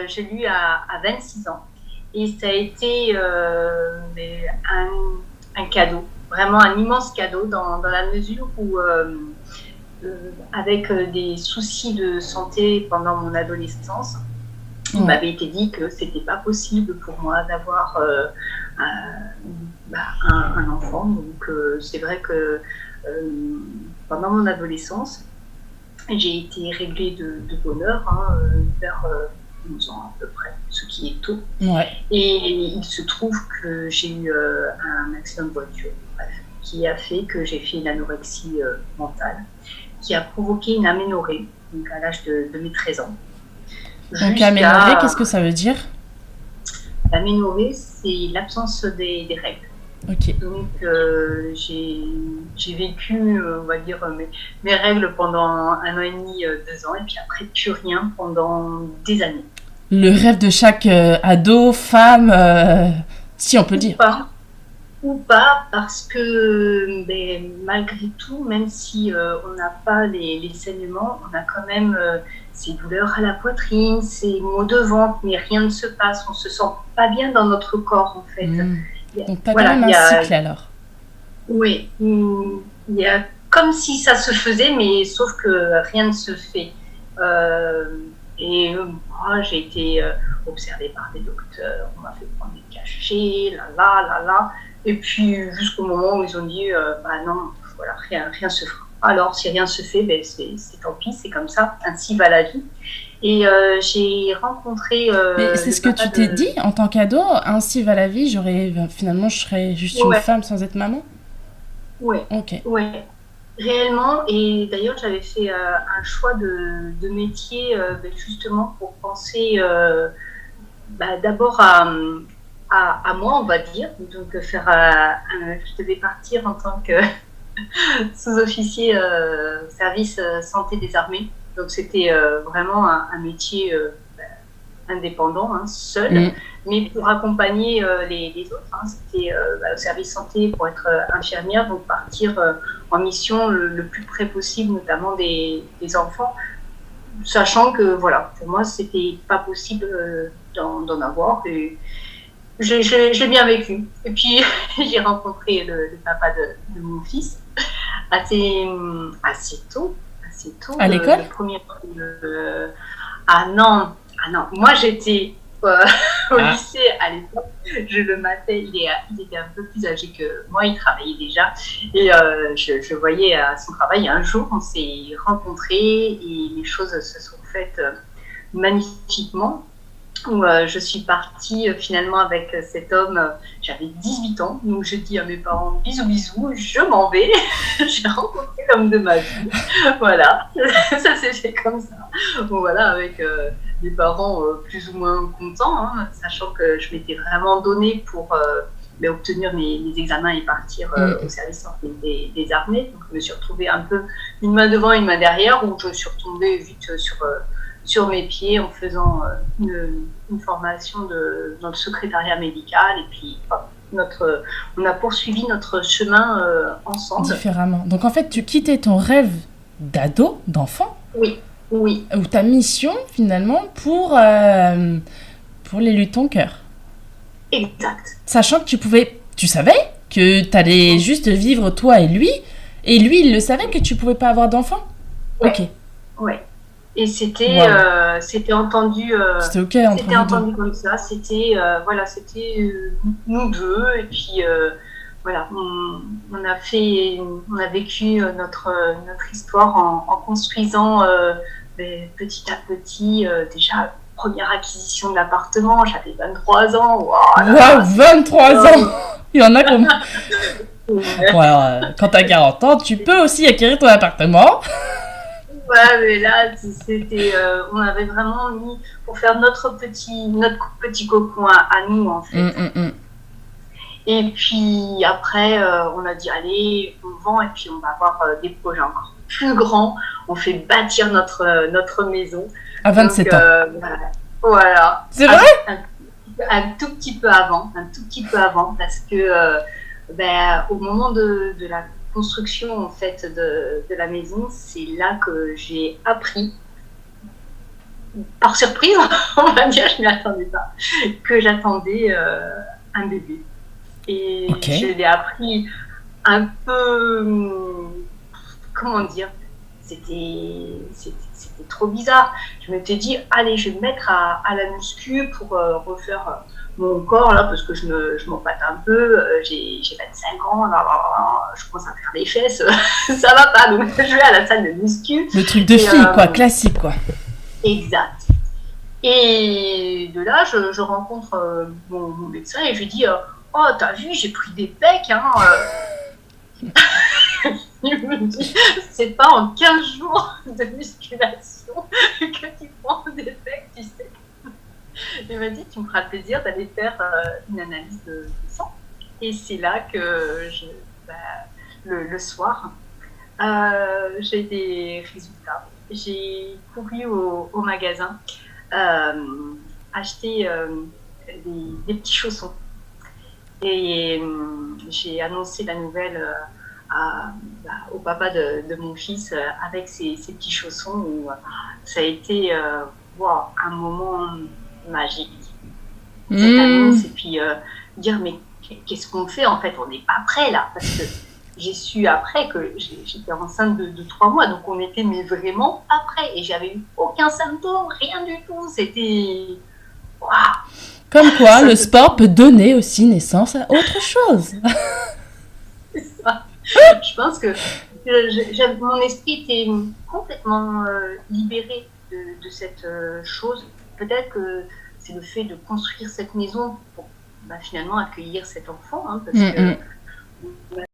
J'ai lu à 26 ans. Et ça a été un cadeau, vraiment un immense cadeau dans la mesure où, avec des soucis de santé pendant mon adolescence, il m'avait été dit que c'était pas possible pour moi d'avoir un enfant. Donc c'est vrai que pendant mon adolescence, j'ai été réglée de bonheur vers 11 ans à peu près, ce qui est tôt. Ouais. Et il se trouve que j'ai eu un accident de voiture, bref, qui a fait que j'ai fait une anorexie mentale, qui a provoqué une aménorrhée, donc à l'âge de mes 13 ans. Donc aménorrhée, qu'est-ce que ça veut dire? L'aménorrhée, c'est l'absence des règles. Ok. Donc j'ai vécu, on va dire, mes règles pendant 1 an et demi, 2 ans, et puis après plus rien pendant des années. Le rêve de chaque ado, femme, si on peut dire. Ou pas, parce que malgré tout, même si on n'a pas les saignements, on a quand même ces douleurs à la poitrine, ces maux de ventre, mais rien ne se passe, on se sent pas bien dans notre corps en fait. Donc t'as quand même un cycle alors. Oui, il y a comme si ça se faisait, mais sauf que rien ne se fait. J'ai été observée par des docteurs, on m'a fait prendre des cachets, là. Et puis jusqu'au moment où ils ont dit non, voilà, rien se fera. Alors si rien se fait, c'est tant pis, c'est comme ça, ainsi va la vie. Et j'ai rencontré. Mais c'est ce que tu t'es dit en tant qu'ado, ainsi va la vie, finalement je serais juste une femme sans être maman. Ouais. Ok. Ouais. Réellement, et d'ailleurs j'avais fait un choix de métier justement pour penser d'abord à moi, on va dire. Donc je devais partir en tant que sous-officier service santé des armées. Donc c'était vraiment un métier indépendant, seul, mais pour accompagner les autres. C'était au service santé pour être infirmière, donc partir en mission le plus près possible, notamment des enfants, sachant que voilà, pour moi c'était pas possible d'en avoir. Et je l'ai bien vécu. Et puis j'ai rencontré le papa de mon fils assez tôt. À l'école? Le premier ah non, moi j'étais au lycée à l'époque, je le matais, il était un peu plus âgé que moi, il travaillait déjà, et je voyais à son travail. Un jour on s'est rencontrés et les choses se sont faites magnifiquement, où je suis partie finalement avec cet homme. J'avais 18 ans, donc je dis à mes parents bisous, je m'en vais. J'ai rencontré l'homme de ma vie, voilà. Ça s'est fait comme ça, bon, voilà, avec des parents plus ou moins contents, sachant que je m'étais vraiment donnée pour obtenir mes examens et partir au service des armées. Donc je me suis retrouvée un peu une main devant, une main derrière, où je suis retombée vite sur mes pieds en faisant une formation dans le secrétariat médical, et puis on a poursuivi notre chemin ensemble. Différemment. Donc en fait, tu quittais ton rêve d'ado, d'enfant. Oui. Ou ta mission finalement pour l'élu de ton cœur. Exact. Sachant que tu savais que t'allais juste vivre toi et lui il le savait que tu pouvais pas avoir d'enfant. Ouais. Ok. Ouais. Et c'était entendu. C'était ok entre c'était entendu comme ça. C'était nous deux, et puis voilà, on a vécu notre histoire en construisant petit à petit. Déjà, première acquisition de l'appartement, j'avais 23 ans. Wow, 23 ans. Il y en a comme... quand t'as 40 ans, tu peux aussi acquérir ton appartement. Ouais, mais là, c'était, on avait vraiment mis pour faire notre petit cocon à nous, en fait. Et puis après, on a dit, allez, on vend, et puis on va avoir des projets encore plus grands. On fait bâtir notre maison. À 27 ans. Voilà. C'est vrai? Un tout petit peu avant, parce que au moment de la construction en fait de la maison, c'est là que j'ai appris par surprise, on va dire, je ne m'y attendais pas, que j'attendais un bébé. Et Ok. je l'ai appris un peu, comment dire, c'était trop bizarre. Je m'étais dit, allez, je vais me mettre à la muscu pour refaire mon corps, là, parce que je m'empâte un peu. J'ai 25 ans, je commence à faire des fesses, ça va pas. Donc, je vais à la salle de muscu. Le truc de fille, quoi, classique, quoi. Exact. Et de là, je rencontre mon médecin et je lui dis oh, t'as vu, j'ai pris des pecs. Hein, Il me dit c'est pas en 15 jours de musculation que tu prends des pecs, tu sais. Il m'a dit tu me feras le plaisir d'aller faire une analyse de sang. Et c'est là que le soir, j'ai des résultats. J'ai couru au magasin acheter des petits chaussons. Et j'ai annoncé la nouvelle au papa de mon fils avec ces petits chaussons où ça a été wow, un moment magique. Cette annonce et puis dire mais qu'est-ce qu'on fait en fait, on n'est pas prêt là parce que j'ai su après que j'étais enceinte de 3 mois, donc on était mais vraiment après et j'avais eu aucun symptôme, rien du tout, c'était waouh. Comme quoi, le sport peut donner aussi naissance à autre chose. C'est ça. Je pense que mon esprit était complètement libéré de cette chose. Peut-être que c'est le fait de construire cette maison pour finalement accueillir cet enfant, hein, parce que